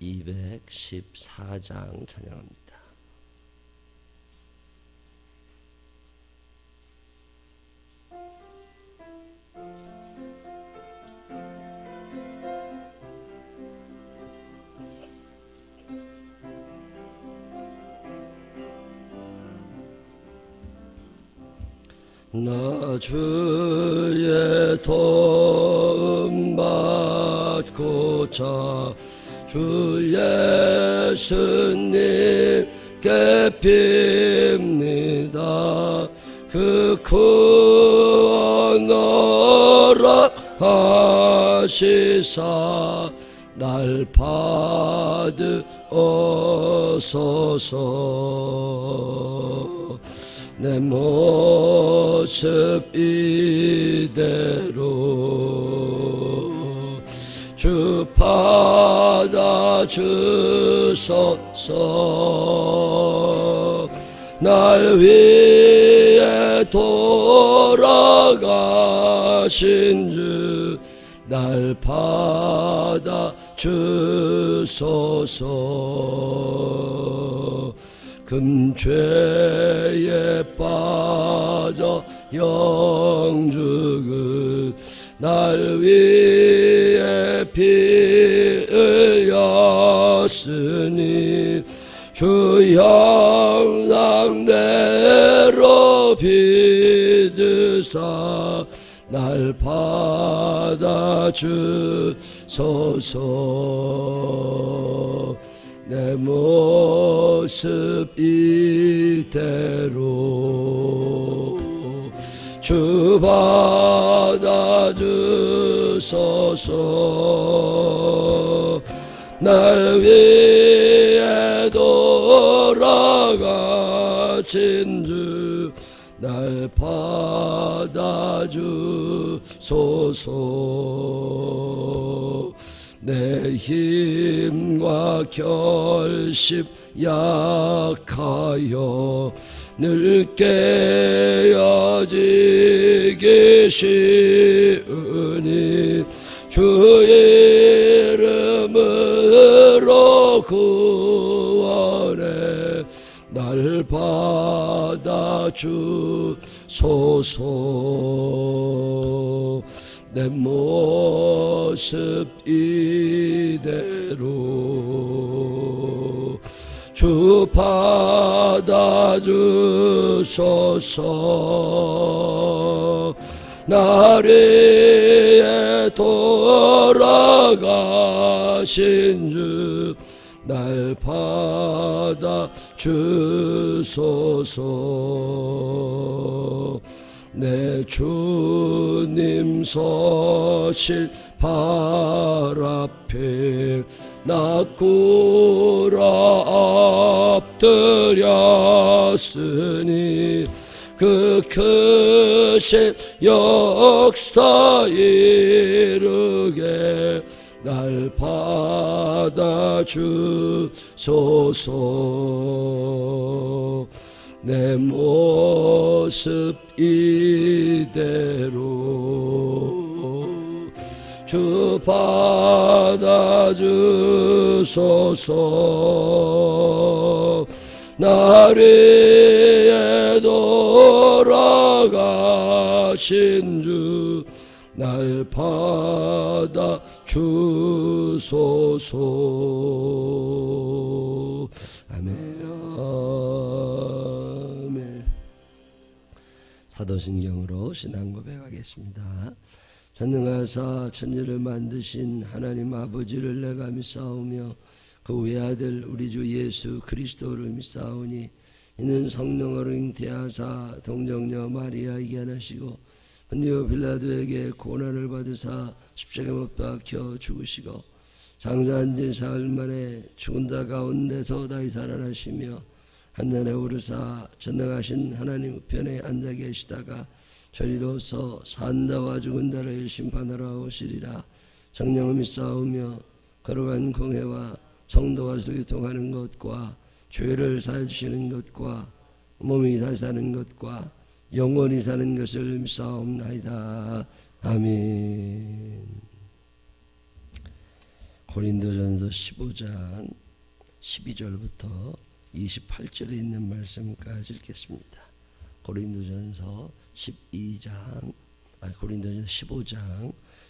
214장 찬양합니다. 나 주의 도움 받고자 주 예수님께 빕니다. 그 구원 허락하시사 날 받으소서. 내 모습 이대로 주 받아주소서. 날 위해 돌아가신 주 날 받아주소서. 금죄에 빠져 영죽을 날 위해 피 흘렸으니 주 형상대로 빚으사 날 받아주소서. 내 모습 이대로 주 받아주소서. 날 위해 돌아가신 주 날 받아주소서. 내 힘과 결심 약하여 늘 깨어지기 쉬우니 주 이름으로 구원해 날 받아주소서. 내 모습 이대로 주 받아주소서. 날 위해 돌아가신 주 날 받아주소서. 내 주님 서실 발 앞에 나 꿇어 엎드렸으니 그 크신 역사 이루게 날 받아주소서. 내 모습 이대로 주 받아주소서. 날 위해 돌아가신 주 날 받아주소서. 아멘. 사도신경으로 신앙 고백하겠습니다. 전능하사 천지를 만드신 하나님 아버지를 내가 믿사오며 그 외아들 우리 주 예수 그리스도를 믿사오니 이는 성령으로 잉태하사 동정녀 마리아에게 나시고 본디오 빌라도에게 고난을 받으사 십자가에 못 박혀 죽으시고 장사한 지 사흘 만에 죽은 자 가운데서 다시 살아나시며 한날에 오르사 전능하신 하나님 우편에 앉아 계시다가 저리로서 산다와 죽은 자를 심판하러 오시리라. 성령을 믿사오며 거룩한 공회와 성도가 교통하는 것과 죄를 사해주시는 것과 몸이 다시 사는 것과 영원히 사는 것을 믿사옵나이다. 아멘. 고린도전서 15장 12절부터 28절에 있는 말씀까지 읽겠습니다. 고린도전서 15장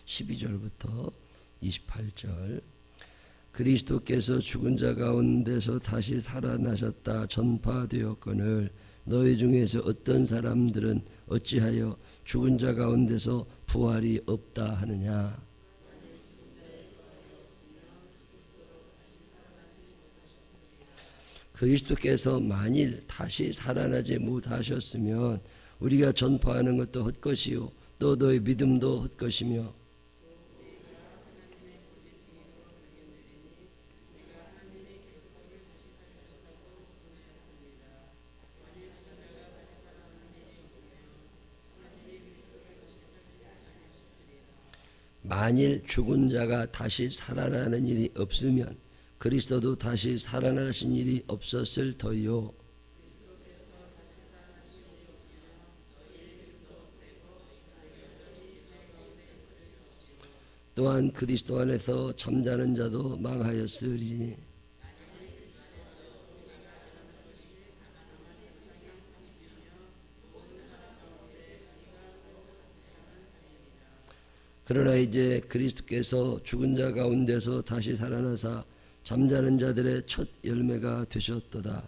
12절부터 28절. 그리스도께서 죽은 자 가운데서 다시 살아나셨다 전파되었거늘 너희 중에서 어떤 사람들은 어찌하여 죽은 자 가운데서 부활이 없다 하느냐. 그리스도께서 만일 다시 살아나지 못하셨으면 우리가 전파하는 것도 헛것이요 또 너희 믿음도 헛것이며 만일 죽은 자가 다시 살아나는 일이 없으면 그리스도도 다시 살아나신 일이 없었을 터이요. 또한 그리스도 안에서 잠자는 자도 망하였으리니 그러나 이제 그리스도께서 죽은 자 가운데서 다시 살아나사 잠자는 자들의 첫 열매가 되셨도다.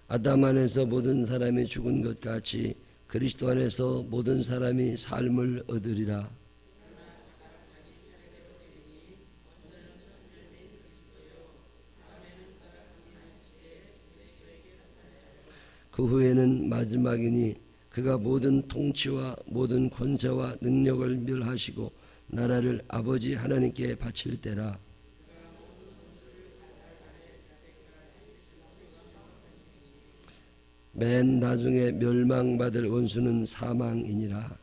아담 안에서 모든 사람이 죽은 것 같이 그리스도 안에서 모든 사람이 삶을 얻으리라. 그 후에는 마지막이니 그가 모든 통치와 모든 권세와 능력을 멸하시고 나라를 아버지 하나님께 바칠 때라. 맨 나중에 멸망받을 원수는 사망이니라.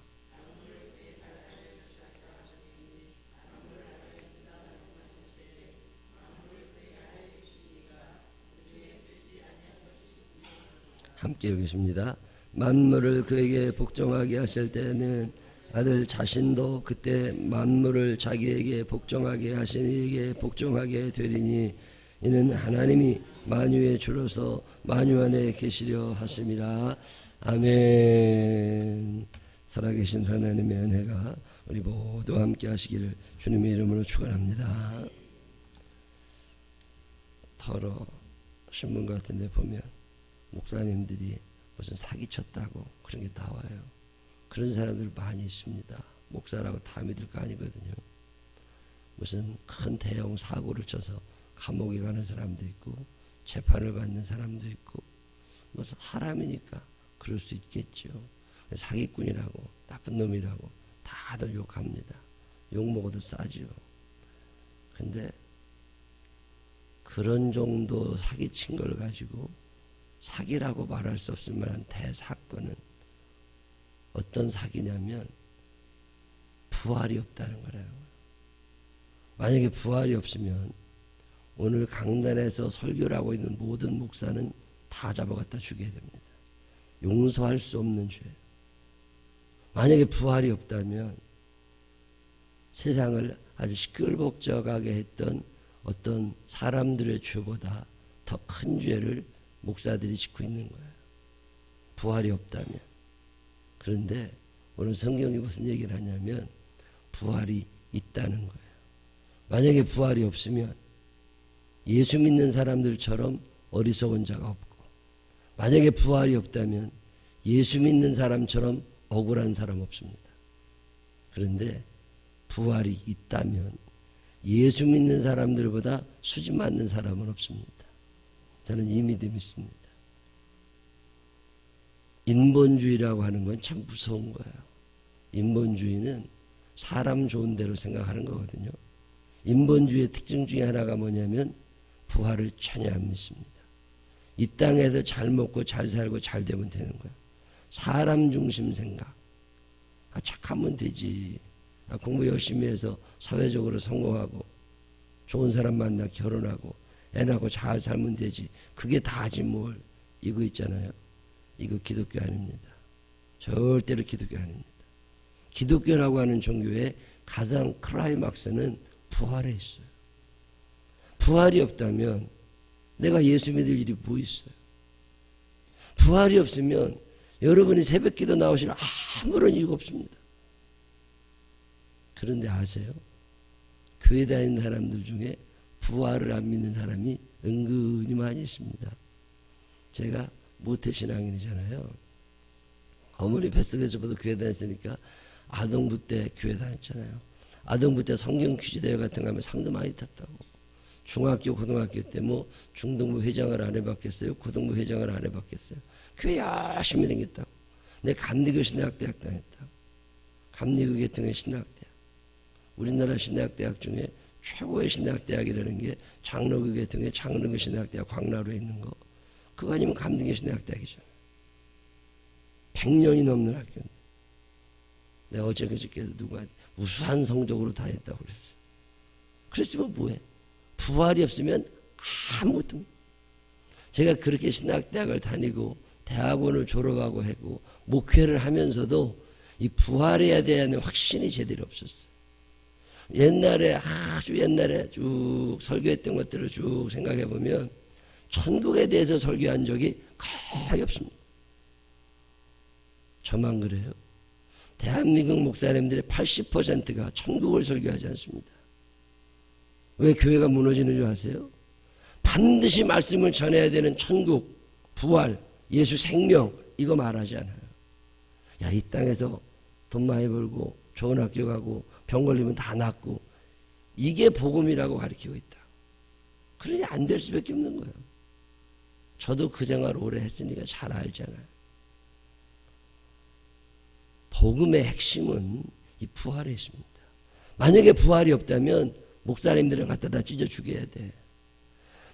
함께 읽겠습니다. 만물을 그에게 복종하게 하실 때는 아들 자신도 그때 만물을 자기에게 복종하게 하신 이에게 복종하게 되리니 이는 하나님이 만유의 주로서 만유 안에 계시려 하심이라. 아멘. 살아계신 하나님의 은혜가 우리 모두와 함께 하시기를 주님의 이름으로 축원합니다. 더러 신문 같은 데 보면 목사님들이 무슨 사기쳤다고 그런 게 나와요. 그런 사람들 많이 있습니다. 목사라고 다 믿을 거 아니거든요. 무슨 큰 대형 사고를 쳐서 감옥에 가는 사람도 있고 재판을 받는 사람도 있고 무슨 사람이니까 그럴 수 있겠죠. 사기꾼이라고 나쁜 놈이라고 다들 욕합니다. 욕먹어도 싸죠. 근데 그런 정도 사기친 걸 가지고 사기라고 말할 수 없을 만한 대사건은 어떤 사기냐면 부활이 없다는 거예요. 만약에 부활이 없으면 오늘 강단에서 설교를 하고 있는 모든 목사는 다 잡아갔다 죽여야 됩니다. 용서할 수 없는 죄. 만약에 부활이 없다면 세상을 아주 시끌벅적하게 했던 어떤 사람들의 죄보다 더 큰 죄를 목사들이 짓고 있는 거예요. 부활이 없다면. 그런데 오늘 성경이 무슨 얘기를 하냐면 부활이 있다는 거예요. 만약에 부활이 없으면 예수 믿는 사람들처럼 어리석은 자가 없고, 만약에 부활이 없다면 예수 믿는 사람처럼 억울한 사람 없습니다. 그런데 부활이 있다면 예수 믿는 사람들보다 수지 맞는 사람은 없습니다. 저는 이 믿음이 있습니다. 인본주의라고 하는 건 참 무서운 거예요. 인본주의는 사람 좋은 대로 생각하는 거거든요. 인본주의의 특징 중에 하나가 뭐냐면 부활을 전혀 안 믿습니다. 이 땅에서 잘 먹고 잘 살고 잘 되면 되는 거예요. 사람 중심 생각. 착하면 되지. 공부 열심히 해서 사회적으로 성공하고 좋은 사람 만나 결혼하고 애 낳고 잘 살면 되지. 그게 다지 뭘. 이거 있잖아요. 이거 기독교 아닙니다. 절대로 기독교 아닙니다. 기독교라고 하는 종교의 가장 클라이막스는 부활에 있어요. 부활이 없다면 내가 예수 믿을 일이 뭐 있어요? 부활이 없으면 여러분이 새벽기도 나오실 아무런 이유가 없습니다. 그런데 아세요? 교회 다니는 사람들 중에 부활을 안 믿는 사람이 은근히 많이 있습니다. 제가 모태신앙인이잖아요. 어머니 뱃속에서부터 교회 다녔으니까 아동부 때 교회 다녔잖아요. 아동부 때 성경 퀴즈 대회 같은 거 하면 상도 많이 탔다고. 중학교, 고등학교 때 뭐 중등부 회장을 안 해봤겠어요? 고등부 회장을 안 해봤겠어요? 교회 열심히 다녔다고. 내 감리교 신학대학 다녔다. 감리교 계통의 신학대학. 우리나라 신학대학 중에 최고의 신학대학이라는 게 장로교 계통의 장로교 신학대학 광나루에 있는 거. 그거 아니면 감리교 신학대학이잖아요. 100년이 넘는 학교인데. 내가 어제 그저께도 누구한테 우수한 성적으로 다녔다고 그랬어요. 그랬으면 뭐해? 부활이 없으면 아무것도. 제가 그렇게 신학대학을 다니고 대학원을 졸업하고 했고 목회를 하면서도 이 부활해야 되는 확신이 제대로 없었어요. 옛날에 아주 옛날에 쭉 설교했던 것들을 쭉 생각해 보면 천국에 대해서 설교한 적이 거의 없습니다. 저만 그래요? 대한민국 목사님들의 80%가 천국을 설교하지 않습니다. 왜 교회가 무너지는 줄 아세요? 반드시 말씀을 전해야 되는 천국, 부활, 예수 생명 이거 말하지 않아요. 야, 이 땅에서 돈 많이 벌고 좋은 학교 가고 병 걸리면 다 낫고 이게 복음이라고 가르치고 있다. 그러니 안 될 수밖에 없는 거예요. 저도 그 생활 오래 했으니까 잘 알잖아요. 복음의 핵심은 이 부활에 있습니다. 만약에 부활이 없다면 목사님들은 갖다 다 찢어 죽여야 돼.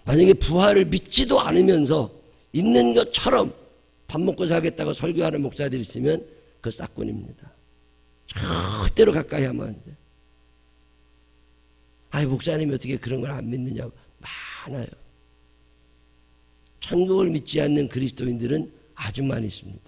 만약에 부활을 믿지도 않으면서 있는 것처럼 밥 먹고 살겠다고 설교하는 목사들이 있으면 그 싹군입니다. 절대로 가까이 하면 안 돼. 아이 목사님이 어떻게 그런 걸 안 믿느냐고. 많아요. 천국을 믿지 않는 그리스도인들은 아주 많이 있습니다.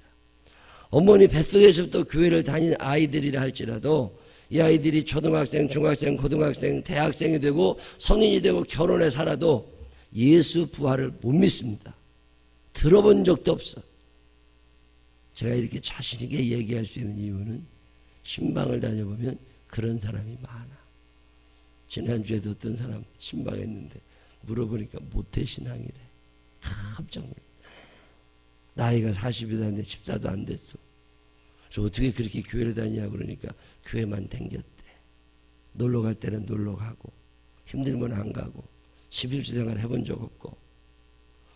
어머니 뱃속에서부터 교회를 다니는 아이들이라 할지라도 이 아이들이 초등학생, 중학생, 고등학생, 대학생이 되고 성인이 되고 결혼해 살아도 예수 부활을 못 믿습니다. 들어본 적도 없어. 제가 이렇게 자신 있게 얘기할 수 있는 이유는 신방을 다녀보면 그런 사람이 많아. 지난주에도 어떤 사람 신방했는데 물어보니까 모태신앙이래. 깜짝 놀랐어. 나이가 40이 됐는데 14도 안 됐어. 그래서 어떻게 그렇게 교회를 다니냐 그러니까 교회만 댕겼대. 놀러 갈 때는 놀러 가고 힘들면 안 가고 11주 생활 해본 적 없고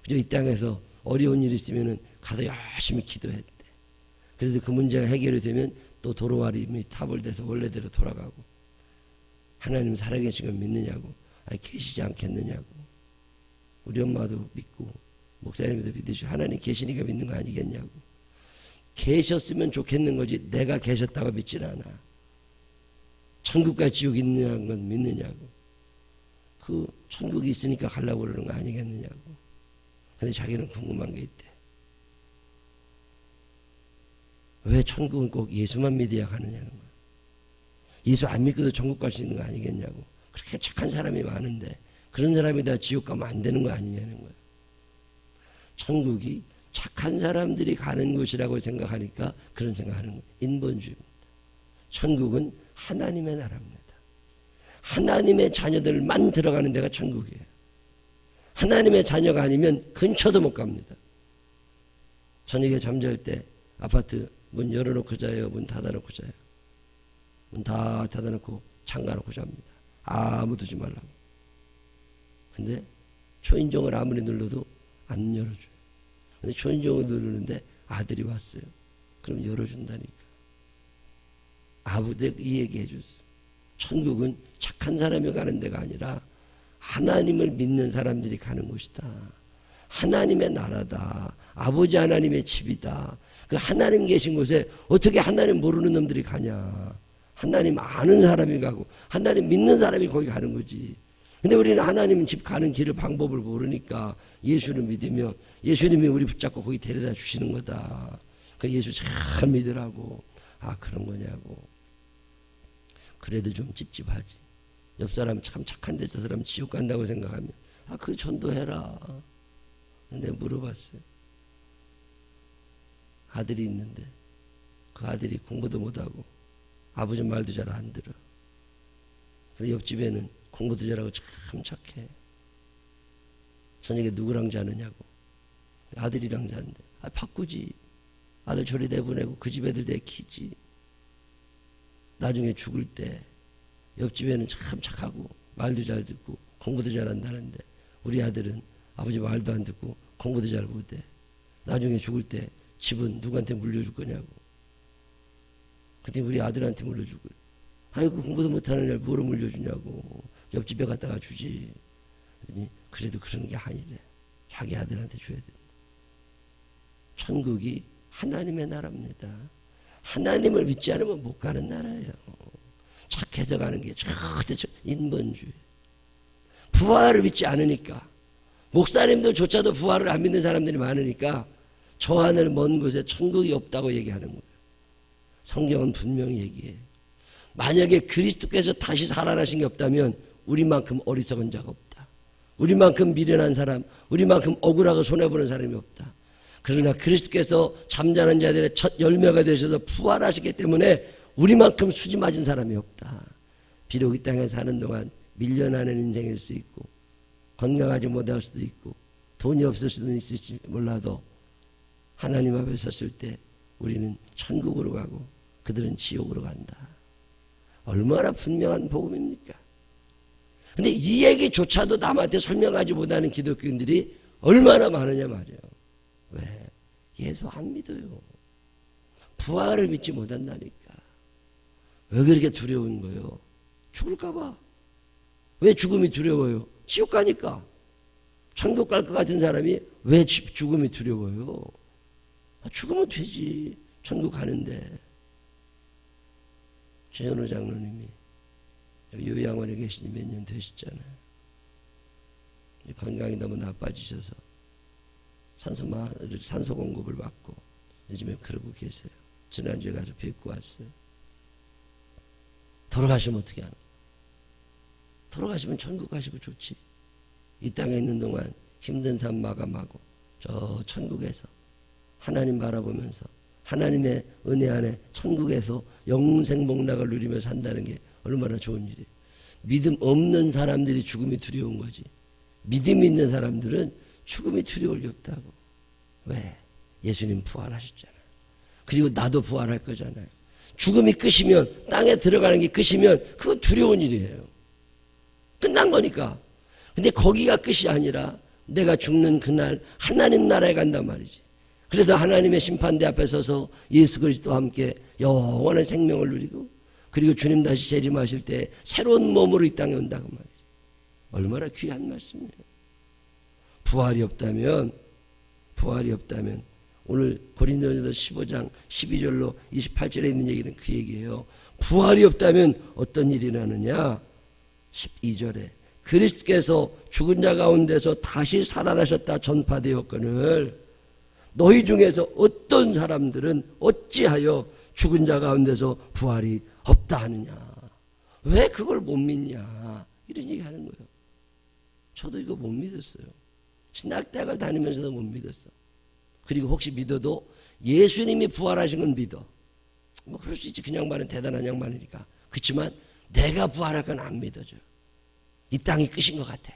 그저 이 땅에서 어려운 일 있으면 가서 열심히 기도했대. 그래서 그 문제가 해결이 되면 또 도로와림이 타벌돼서 원래대로 돌아가고 하나님 살아계신 걸 믿느냐고. 아니 계시지 않겠느냐고. 우리 엄마도 믿고 목사님도 믿으시고 하나님 계시니까 믿는 거 아니겠냐고. 계셨으면 좋겠는 거지 내가 계셨다고 믿질 않아. 천국과 지옥이 있느냐는 건 믿느냐고. 그 천국이 있으니까 가려고 그러는 거 아니겠느냐고. 근데 자기는 궁금한 게 있대. 왜 천국은 꼭 예수만 믿어야 가느냐는 거야. 예수 안 믿고도 천국 갈 수 있는 거 아니겠냐고. 그렇게 착한 사람이 많은데 그런 사람이 다 지옥 가면 안 되는 거 아니냐는 거야. 천국이 착한 사람들이 가는 곳이라고 생각하니까 그런 생각하는 거예요. 인본주의입니다. 천국은 하나님의 나라입니다. 하나님의 자녀들만 들어가는 데가 천국이에요. 하나님의 자녀가 아니면 근처도 못 갑니다. 저녁에 잠잘 때 아파트 문 열어놓고 자요? 문 닫아놓고 자요? 문 다 닫아놓고 잠가놓고 잡니다. 아무도 오지 말라고. 근데 초인종을 아무리 눌러도 안 열어줘요. 근데 초인종을 누르는데 아들이 왔어요. 그럼 열어준다니까. 아버지 이 얘기 해줬어. 천국은 착한 사람이 가는 데가 아니라 하나님을 믿는 사람들이 가는 곳이다. 하나님의 나라다. 아버지 하나님의 집이다. 그 하나님 계신 곳에 어떻게 하나님 모르는 놈들이 가냐. 하나님 아는 사람이 가고 하나님 믿는 사람이 거기 가는 거지. 근데 우리는 하나님 집 가는 길을 방법을 모르니까 예수를 믿으며 예수님이 우리 붙잡고 거기 데려다 주시는 거다. 그 예수 잘 믿으라고. 아, 그런 거냐고. 그래도 좀 찝찝하지. 옆 사람 참 착한데 저 사람 지옥 간다고 생각하면 아, 그 전도해라. 내가 물어봤어요. 아들이 있는데 그 아들이 공부도 못하고 아버지 말도 잘 안 들어. 근데 옆집에는 공부도 잘하고 참 착해. 저녁에 누구랑 자느냐고. 아들이랑 자는데 아, 바꾸지. 아들 저리 내보내고 그 집 애들 내키지. 나중에 죽을 때 옆집에는 참 착하고 말도 잘 듣고 공부도 잘한다는데 우리 아들은 아버지 말도 안 듣고 공부도 잘 못해. 나중에 죽을 때 집은 누구한테 물려줄 거냐고. 그때 우리 아들한테 물려줄 거야. 아이고 공부도 못하는 애를 뭐로 물려주냐고. 옆집에 갖다가 주지. 그랬더니 그래도 그런 게 아니래. 자기 아들한테 줘야 돼. 천국이 하나님의 나라입니다. 하나님을 믿지 않으면 못 가는 나라예요. 착해져 가는 게 절대 인본주의. 부활을 믿지 않으니까, 목사님들조차도 부활을 안 믿는 사람들이 많으니까 저 하늘 먼 곳에 천국이 없다고 얘기하는 거예요. 성경은 분명히 얘기해요. 만약에 그리스도께서 다시 살아나신 게 없다면 우리만큼 어리석은 자가 없다. 우리만큼 미련한 사람, 우리만큼 억울하고 손해보는 사람이 없다. 그러나 그리스도께서 잠자는 자들의 첫 열매가 되셔서 부활하시기 때문에 우리만큼 수지 맞은 사람이 없다. 비록 이 땅에 사는 동안 밀려나는 인생일 수 있고 건강하지 못할 수도 있고 돈이 없을 수도 있을지 몰라도 하나님 앞에 섰을 때 우리는 천국으로 가고 그들은 지옥으로 간다. 얼마나 분명한 복음입니까? 근데 이 얘기조차도 남한테 설명하지 못하는 기독교인들이 얼마나 많으냐 말이에요. 왜? 예수 안 믿어요. 부활을 믿지 못한다니까. 왜 그렇게 두려운 거예요? 죽을까 봐. 왜 죽음이 두려워요? 지옥 가니까. 천국 갈 것 같은 사람이 왜 죽음이 두려워요? 죽으면 되지. 천국 가는데. 최현우 장로님이 요양원에 계신 지 몇 년 되셨잖아요. 건강이 너무 나빠지셔서 산소 공급을 받고 요즘에 그러고 계세요. 지난주에 가서 뵙고 왔어요. 돌아가시면 어떻게 하나? 돌아가시면 천국 가시고 좋지. 이 땅에 있는 동안 힘든 삶 마감하고 저 천국에서 하나님 바라보면서 하나님의 은혜 안에 천국에서 영생 복락을 누리며 산다는 게 얼마나 좋은 일이에요. 믿음 없는 사람들이 죽음이 두려운 거지. 믿음 있는 사람들은 죽음이 두려울 리 없다고. 왜? 예수님 부활하셨잖아요. 그리고 나도 부활할 거잖아요. 죽음이 끝이면, 땅에 들어가는 게 끝이면 그건 두려운 일이에요. 끝난 거니까. 근데 거기가 끝이 아니라 내가 죽는 그날 하나님 나라에 간단 말이지. 그래서 하나님의 심판대 앞에 서서 예수 그리스도와 함께 영원한 생명을 누리고 그리고 주님 다시 재림하실 때 새로운 몸으로 이 땅에 온다고 말이지. 얼마나 귀한 말씀이에요. 부활이 없다면 오늘 고린도전서 15장 12절로 28절에 있는 얘기는 그 얘기예요. 부활이 없다면 어떤 일이 나느냐? 12절에 그리스도께서 죽은 자 가운데서 다시 살아나셨다 전파되었거늘 너희 중에서 어떤 사람들은 어찌하여 죽은 자 가운데서 부활이 없다 하느냐? 왜 그걸 못 믿냐? 이런 얘기 하는 거예요. 저도 이거 못 믿었어요. 신학대학을 다니면서도 못 믿었어. 그리고 혹시 믿어도 예수님이 부활하신 건 믿어. 뭐 그럴 수 있지. 그 양반은 대단한 양반이니까. 그렇지만 내가 부활할 건 안 믿어져. 이 땅이 끝인 것 같아.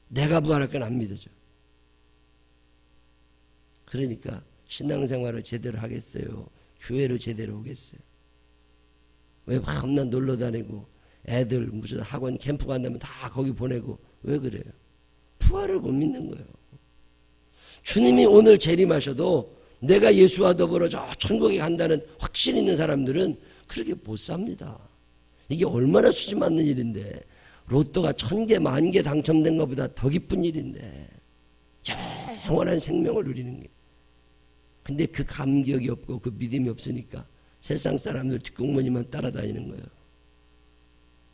내가 부활할 건 안 믿어져. 그러니까 신앙생활을 제대로 하겠어요? 교회로 제대로 오겠어요? 왜 밤낮 놀러 다니고 애들 무슨 학원 캠프 간다면 다 거기 보내고 왜 그래요? 부활을 못 믿는 거예요. 주님이 오늘 재림하셔도 내가 예수와 더불어 저 천국에 간다는 확신 있는 사람들은 그렇게 못 삽니다. 이게 얼마나 수지 맞는 일인데 로또가 1000개, 10,000개 당첨된 것보다 더 기쁜 일인데 영원한 생명을 누리는 게. 근데 그 감격이 없고 그 믿음이 없으니까 세상 사람들 뒷공무니만 따라다니는 거예요.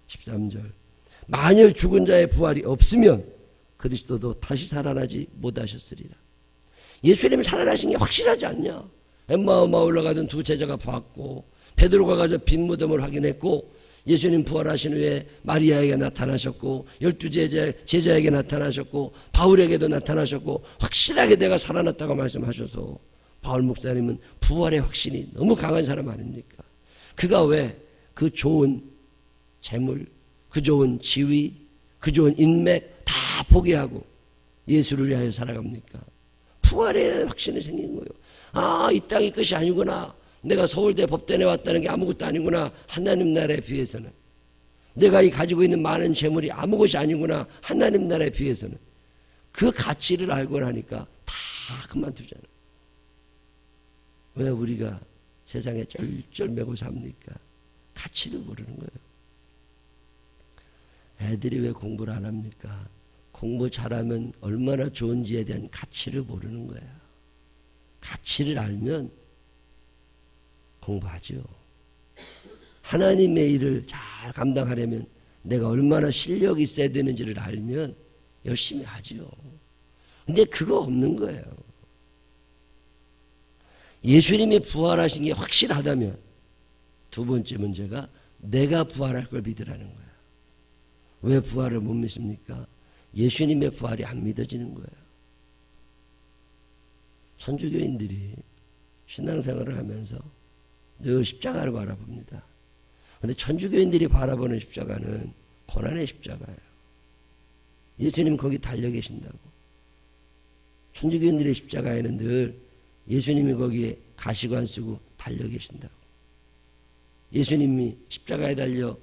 13절 만일 죽은 자의 부활이 없으면 그리스도도 다시 살아나지 못하셨으리라. 예수님이 살아나신 게 확실하지 않냐? 엠마오마 올라가던 두 제자가 봤고, 베드로가 가서 빈 무덤을 확인했고, 예수님 부활하신 후에 마리아에게 나타나셨고, 12 제자에게 나타나셨고, 바울에게도 나타나셨고, 확실하게 내가 살아났다고 말씀하셔서 바울 목사님은 부활의 확신이 너무 강한 사람 아닙니까? 그가 왜 그 좋은 재물, 그 좋은 지위, 그 좋은 인맥 다 포기하고 예수를 위하여 살아갑니까? 부활의 확신이 생긴 거예요. 아, 이 땅이 끝이 아니구나. 내가 서울대 법대에 왔다는 게 아무것도 아니구나. 하나님 나라에 비해서는. 내가 이 가지고 있는 많은 재물이 아무것이 아니구나. 하나님 나라에 비해서는. 그 가치를 알고 나니까 다 그만두잖아. 왜 우리가 세상에 쩔쩔매고 삽니까? 가치를 모르는 거예요. 애들이 왜 공부를 안 합니까? 공부 잘하면 얼마나 좋은지에 대한 가치를 모르는 거예요. 가치를 알면 공부하죠. 하나님의 일을 잘 감당하려면 내가 얼마나 실력이 있어야 되는지를 알면 열심히 하죠. 근데 그거 없는 거예요. 예수님이 부활하신 게 확실하다면 두 번째 문제가 내가 부활할 걸 믿으라는 거예요. 왜 부활을 못 믿습니까? 예수님의 부활이 안 믿어지는 거예요. 천주교인들이 신앙생활을 하면서 늘 십자가를 바라봅니다. 그런데 천주교인들이 바라보는 십자가는 고난의 십자가예요. 예수님 거기 달려 계신다고. 천주교인들의 십자가에는 늘 예수님이 거기에 가시관 쓰고 달려 계신다고. 예수님이 십자가에 달려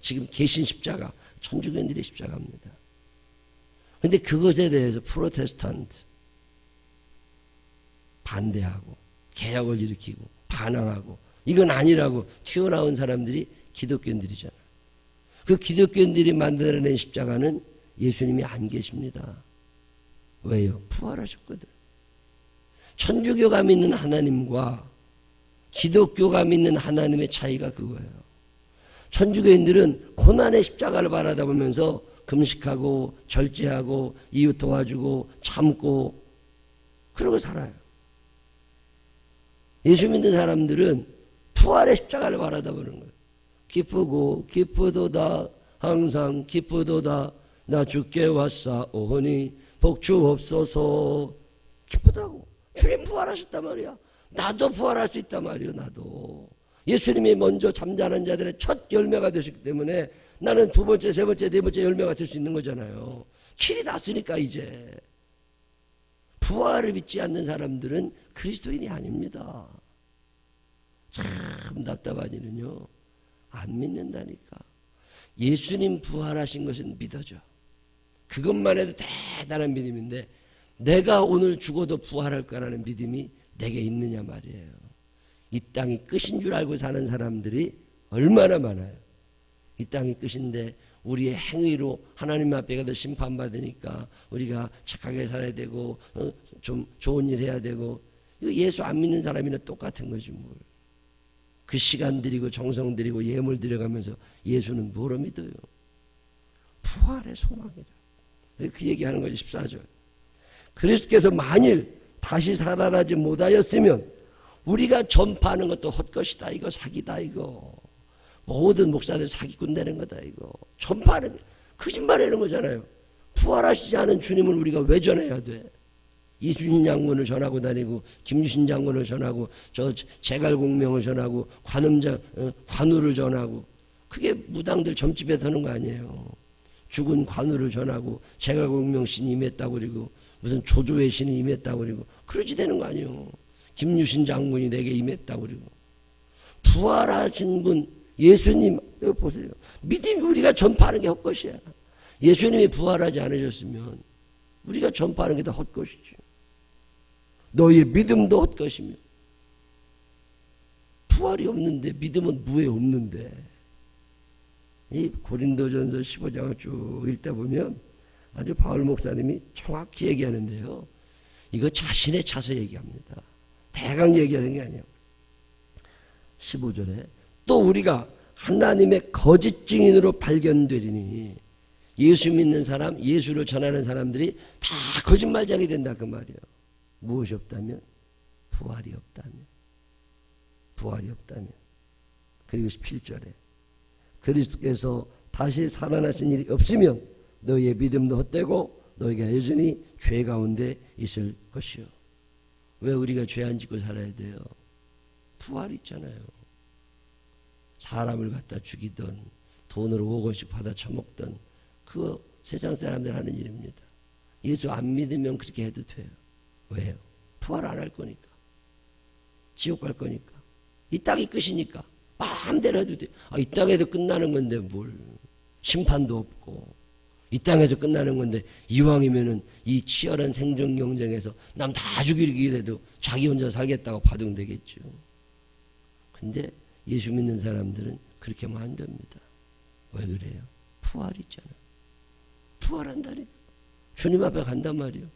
지금 계신 십자가, 천주교인들의 십자가입니다. 그런데 그것에 대해서 프로테스탄트 반대하고 개혁을 일으키고 반항하고 이건 아니라고 튀어나온 사람들이 기독교인들이잖아요. 그 기독교인들이 만들어낸 십자가는 예수님이 안 계십니다. 왜요? 부활하셨거든. 천주교가 믿는 하나님과 기독교가 믿는 하나님의 차이가 그거예요. 천주교인들은 고난의 십자가를 바라다 보면서 금식하고 절제하고 이웃 도와주고 참고 그러고 살아요. 예수 믿는 사람들은 부활의 십자가를 바라다 보는 거예요. 기쁘고 기쁘도다 항상 기쁘도다 나 주께 왔사오니 복주옵소서. 기쁘다고. 주님 부활하셨단 말이야. 나도 부활할 수 있단 말이에요. 나도. 예수님이 먼저 잠자는 자들의 첫 열매가 되셨기 때문에 나는 두 번째, 세 번째, 네 번째 열매가 될 수 있는 거잖아요. 길이 났으니까 이제. 부활을 믿지 않는 사람들은 그리스도인이 아닙니다. 참 답답한 일은요. 안 믿는다니까. 예수님 부활하신 것은 믿어져. 그것만 해도 대단한 믿음인데 내가 오늘 죽어도 부활할 거라는 믿음이 내게 있느냐 말이에요. 이 땅이 끝인 줄 알고 사는 사람들이 얼마나 많아요. 이 땅이 끝인데 우리의 행위로 하나님 앞에 가서 심판받으니까 우리가 착하게 살아야 되고 좀 좋은 일 해야 되고 이거 예수 안 믿는 사람이나 똑같은 거지 뭘. 그 시간 들이고 정성 들이고 예물 들여가면서 예수는 뭐로 믿어요? 부활의 소망이라. 그 얘기하는 거지 14절. 그리스도께서 만일 다시 살아나지 못하였으면 우리가 전파하는 것도 헛것이다. 이거 사기다. 이거 모든 목사들 사기꾼 되는 거다. 이거 전파하는 거짓말하는 거잖아요. 부활하시지 않은 주님을 우리가 왜 전해야 돼? 이순신 장군을 전하고 다니고 김유신 장군을 전하고 저 제갈공명을 전하고 관우를 전하고 그게 무당들 점집에서 하는 거 아니에요. 죽은 관우를 전하고 제갈공명 신이 임했다고 그러고 무슨 조조의 신이 임했다고 그러고 그러지 되는 거 아니에요. 김유신 장군이 내게 임했다고 그러고 부활하신 분 예수님 여기 보세요. 믿음이 우리가 전파하는 게 헛것이야. 예수님이 부활하지 않으셨으면 우리가 전파하는 게 다 헛것이지. 너희의 믿음도 헛것이며 부활이 없는데 믿음은 무에 없는데 이 고린도전서 15장을 쭉 읽다 보면 아주 바울 목사님이 정확히 얘기하는데요. 이거 자신의 차서 얘기합니다. 대강 얘기하는 게 아니에요. 15절에 또 우리가 하나님의 거짓 증인으로 발견되리니 예수 믿는 사람, 예수를 전하는 사람들이 다 거짓말장이 된다 그 말이에요. 무엇이 없다면? 부활이 없다면. 부활이 없다면. 그리고 17절에 그리스도께서 다시 살아나신 일이 없으면 너희의 믿음도 헛되고 너희가 여전히 죄 가운데 있을 것이요. 왜 우리가 죄 안 짓고 살아야 돼요? 부활이 있잖아요. 사람을 갖다 죽이던 돈으로 5억 원씩 받아 처먹던 그거 세상 사람들 하는 일입니다. 예수 안 믿으면 그렇게 해도 돼요. 왜요? 부활 안 할 거니까. 지옥 갈 거니까. 이 땅이 끝이니까 마음대로 해도 돼. 이 땅에서 끝나는 건데 뭘. 심판도 없고 이 땅에서 끝나는 건데 이왕이면은 이 치열한 생존 경쟁에서 남 다 죽이기라도 자기 혼자 살겠다고 바둥대겠죠. 근데 예수 믿는 사람들은 그렇게 하면 안 됩니다. 왜 그래요? 부활이 있잖아요. 부활한다니. 주님 앞에 간단 말이요.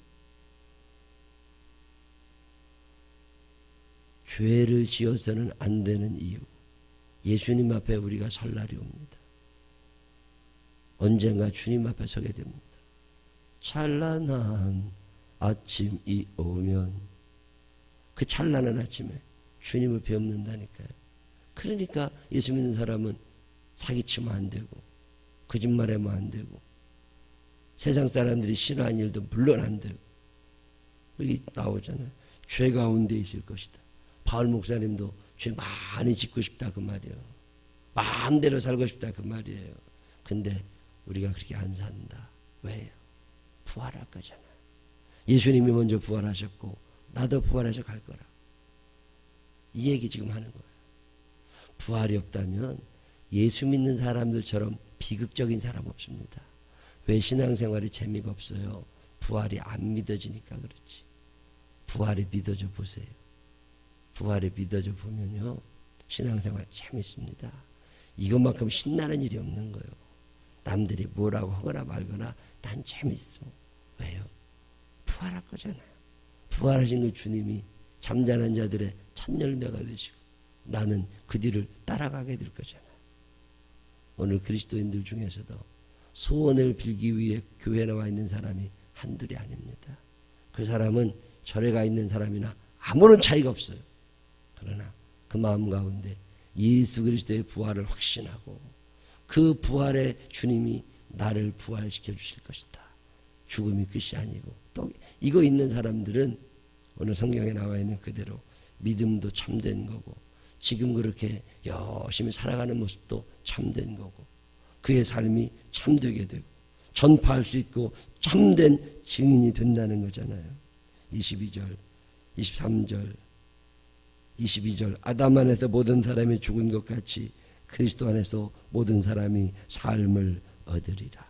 죄를 지어서는 안 되는 이유. 예수님 앞에 우리가 설 날이 옵니다. 언젠가 주님 앞에 서게 됩니다. 찬란한 아침이 오면 그 찬란한 아침에 주님을 뵙는다니까요. 그러니까 예수 믿는 사람은 사기치면 안 되고 거짓말하면 안 되고 세상 사람들이 싫어하는 일도 물론 안 되고 여기 나오잖아요. 죄 가운데 있을 것이다. 바울 목사님도 죄 많이 짓고 싶다 그 말이에요. 마음대로 살고 싶다 그 말이에요. 근데 우리가 그렇게 안 산다. 왜요? 부활할 거잖아요. 예수님이 먼저 부활하셨고 나도 부활해서 갈 거라. 이 얘기 지금 하는 거예요. 부활이 없다면 예수 믿는 사람들처럼 비극적인 사람 없습니다. 왜 신앙생활이 재미가 없어요? 부활이 안 믿어지니까 그렇지. 부활이 믿어져 보세요. 부활이 믿어져 보면요. 신앙생활 재밌습니다. 이것만큼 신나는 일이 없는 거예요. 남들이 뭐라고 하거나 말거나 난 재밌어. 왜요? 부활할 거잖아요. 부활하신 그 주님이 잠자는 자들의 첫 열매가 되시고 나는 그 뒤를 따라가게 될 거잖아요. 오늘 그리스도인들 중에서도 소원을 빌기 위해 교회에 나와 있는 사람이 한둘이 아닙니다. 그 사람은 절에 가 있는 사람이나 아무런 차이가 없어요. 그러나 그 마음 가운데 예수 그리스도의 부활을 확신하고 그 부활의 주님이 나를 부활시켜 주실 것이다. 죽음이 끝이 아니고 또 이거 있는 사람들은 오늘 성경에 나와 있는 그대로 믿음도 참된 거고 지금 그렇게 열심히 살아가는 모습도 참된 거고 그의 삶이 참되게 되고 전파할 수 있고 참된 증인이 된다는 거잖아요. 22절, 23절, 22절 아담 안에서 모든 사람이 죽은 것 같이 그리스도 안에서 모든 사람이 삶을 얻으리라.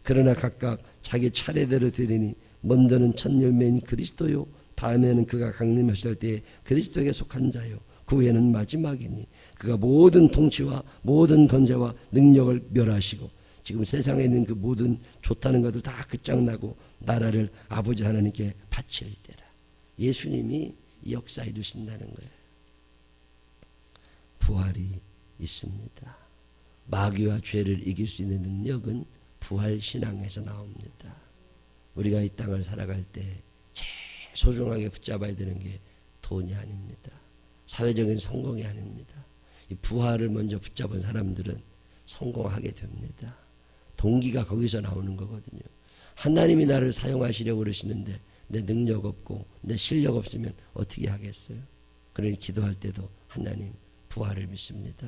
그러나 각각 자기 차례대로 되리니 먼저는 첫 열매인 그리스도요 다음에는 그가 강림하실 때에 그리스도에게 속한 자요 그 후에는 마지막이니 그가 모든 통치와 모든 권세와 능력을 멸하시고 지금 세상에 있는 그 모든 좋다는 것도 다 끝장나고 나라를 아버지 하나님께 바칠 때라. 예수님이 역사해 두신다는 거예요. 부활이 있습니다. 마귀와 죄를 이길 수 있는 능력은 부활신앙에서 나옵니다. 우리가 이 땅을 살아갈 때 제일 소중하게 붙잡아야 되는 게 돈이 아닙니다. 사회적인 성공이 아닙니다. 이 부활을 먼저 붙잡은 사람들은 성공하게 됩니다. 동기가 거기서 나오는 거거든요. 하나님이 나를 사용하시려고 그러시는데 내 능력 없고 내 실력 없으면 어떻게 하겠어요? 그러니 기도할 때도 하나님 부활을 믿습니다.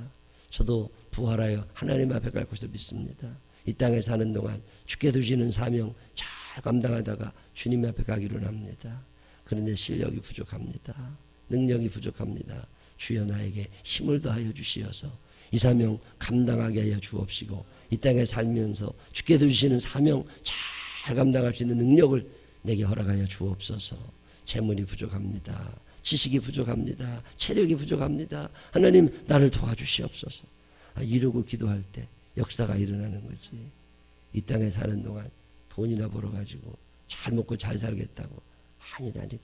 저도 부활하여 하나님 앞에 갈 것을 믿습니다. 이 땅에 사는 동안 주께 주시는 사명 잘 감당하다가 주님 앞에 가기로 합니다. 그런데 실력이 부족합니다. 능력이 부족합니다. 주여 나에게 힘을 더하여 주시어서 이 사명 감당하게 하여 주옵시고 이 땅에 살면서 주께 주시는 사명 잘 감당할 수 있는 능력을 내게 허락하여 주옵소서. 재물이 부족합니다. 지식이 부족합니다. 체력이 부족합니다. 하나님 나를 도와주시옵소서. 이러고 기도할 때 역사가 일어나는 거지. 이 땅에 사는 동안 돈이나 벌어가지고 잘 먹고 잘 살겠다고 아니라니까.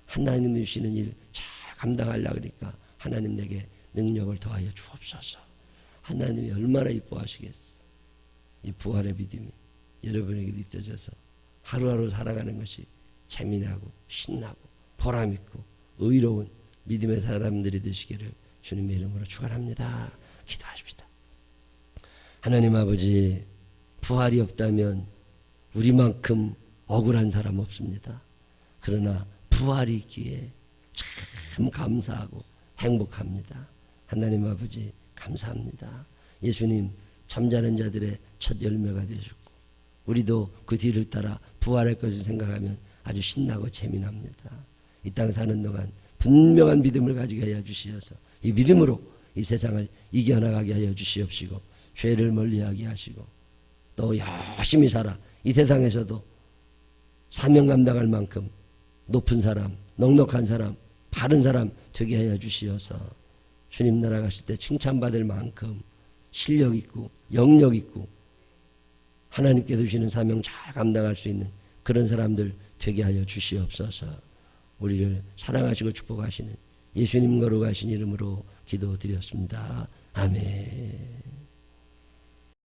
하나님이 주시는 일 잘 감당하려고 그러니까 하나님 내게 능력을 더하여 주옵소서. 하나님이 얼마나 이뻐하시겠어. 이 부활의 믿음이 여러분에게도 있어져서 하루하루 살아가는 것이 재미나고 신나고 보람있고 의로운 믿음의 사람들이 되시기를 주님의 이름으로 축원합니다. 기도하십시다. 하나님 아버지, 부활이 없다면 우리만큼 억울한 사람 없습니다. 그러나 부활이 있기에 참 감사하고 행복합니다. 하나님 아버지 감사합니다. 예수님 잠자는 자들의 첫 열매가 되셨고 우리도 그 뒤를 따라 부활할 것을 생각하면 아주 신나고 재미납니다. 이 땅 사는 동안 분명한 믿음을 가지게 하여 주시어서 이 믿음으로 이 세상을 이겨나가게 하여 주시옵시고 죄를 멀리하게 하시고 또 열심히 살아 이 세상에서도 사명 감당할 만큼 높은 사람, 넉넉한 사람, 바른 사람 되게 하여 주시어서 주님 나라 가실 때 칭찬받을 만큼 실력 있고 영역 있고 하나님께서 주시는 사명 잘 감당할 수 있는 그런 사람들 되게 하여 주시옵소서. 우리를 사랑하시고 축복하시는 예수님 거룩하신 이름으로 기도드렸습니다. 아멘.